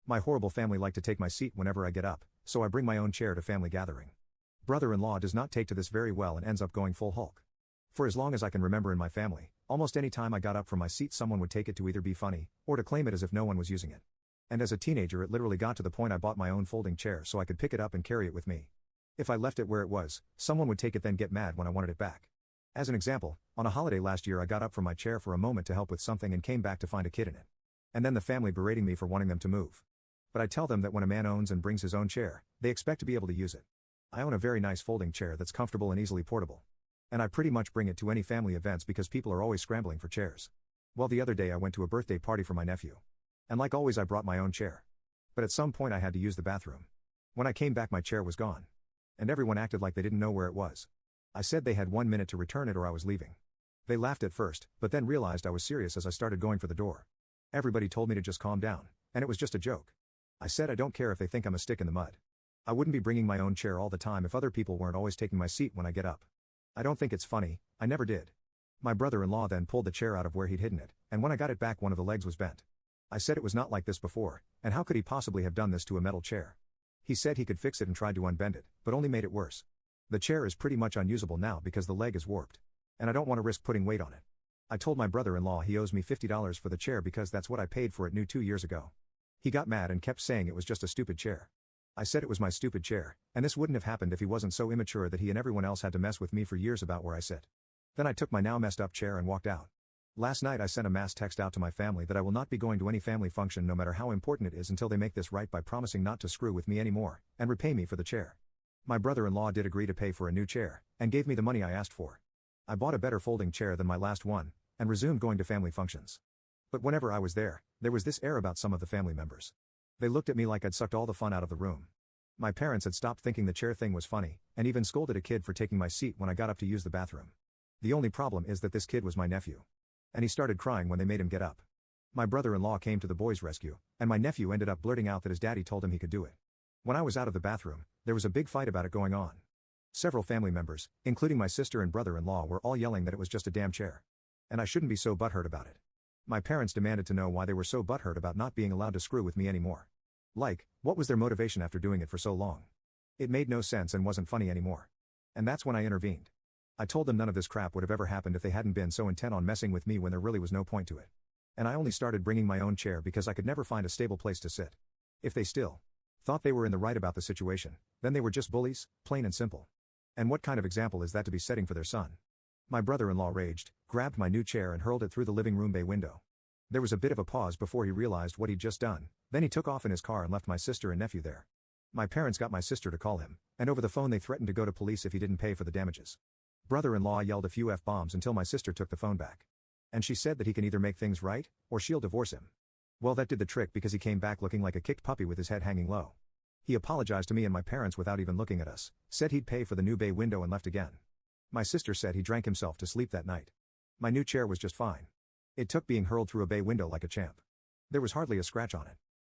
My horrible family like to take my seat whenever I get up, so I bring my own chair to family gathering. Brother-in-law does not take to this very well and ends up going full Hulk. For as long as I can remember in my family, almost any time I got up from my seat someone would take it to either be funny, or to claim it as if no one was using it. And as a teenager it literally got to the point I bought my own folding chair so I could pick it up and carry it with me. If I left it where it was, someone would take it then get mad when I wanted it back. As an example, on a holiday last year I got up from my chair for a moment to help with something and came back to find a kid in it. And then the family berating me for wanting them to move. But I tell them that when a man owns and brings his own chair, they expect to be able to use it. I own a very nice folding chair that's comfortable and easily portable. And I pretty much bring it to any family events because people are always scrambling for chairs. Well, the other day I went to a birthday party for my nephew. And like always I brought my own chair. But at some point I had to use the bathroom. When I came back my chair was gone. And everyone acted like they didn't know where it was. I said they had 1 minute to return it or I was leaving. They laughed at first, but then realized I was serious as I started going for the door. Everybody told me to just calm down, and it was just a joke. I said I don't care if they think I'm a stick in the mud. I wouldn't be bringing my own chair all the time if other people weren't always taking my seat when I get up. I don't think it's funny, I never did. My brother-in-law then pulled the chair out of where he'd hidden it, and when I got it back one of the legs was bent. I said it was not like this before, and how could he possibly have done this to a metal chair? He said he could fix it and tried to unbend it, but only made it worse. The chair is pretty much unusable now because the leg is warped. And I don't want to risk putting weight on it. I told my brother-in-law he owes me $50 for the chair because that's what I paid for it new 2 years ago. He got mad and kept saying it was just a stupid chair. I said it was my stupid chair, and this wouldn't have happened if he wasn't so immature that he and everyone else had to mess with me for years about where I sit. Then I took my now messed up chair and walked out. Last night I sent a mass text out to my family that I will not be going to any family function no matter how important it is until they make this right by promising not to screw with me anymore, and repay me for the chair. My brother-in-law did agree to pay for a new chair, and gave me the money I asked for. I bought a better folding chair than my last one, and resumed going to family functions. But whenever I was there was this air about some of the family members. They looked at me like I'd sucked all the fun out of the room. My parents had stopped thinking the chair thing was funny, and even scolded a kid for taking my seat when I got up to use the bathroom. The only problem is that this kid was my nephew. And he started crying when they made him get up. My brother-in-law came to the boys' rescue, and my nephew ended up blurting out that his daddy told him he could do it. When I was out of the bathroom, there was a big fight about it going on. Several family members, including my sister and brother-in-law, were all yelling that it was just a damn chair. And I shouldn't be so butthurt about it. My parents demanded to know why they were so butthurt about not being allowed to screw with me anymore. Like, what was their motivation after doing it for so long? It made no sense and wasn't funny anymore. And that's when I intervened. I told them none of this crap would have ever happened if they hadn't been so intent on messing with me when there really was no point to it. And I only started bringing my own chair because I could never find a stable place to sit. If they still thought they were in the right about the situation, then they were just bullies, plain and simple. And what kind of example is that to be setting for their son? My brother-in-law raged, grabbed my new chair and hurled it through the living room bay window. There was a bit of a pause before he realized what he'd just done, then he took off in his car and left my sister and nephew there. My parents got my sister to call him, and over the phone they threatened to go to police if he didn't pay for the damages. Brother-in-law yelled a few F-bombs until my sister took the phone back. And she said that he can either make things right, or she'll divorce him. Well, that did the trick because he came back looking like a kicked puppy with his head hanging low. He apologized to me and my parents without even looking at us, said he'd pay for the new bay window and left again. My sister said he drank himself to sleep that night. My new chair was just fine. It took being hurled through a bay window like a champ. There was hardly a scratch on it.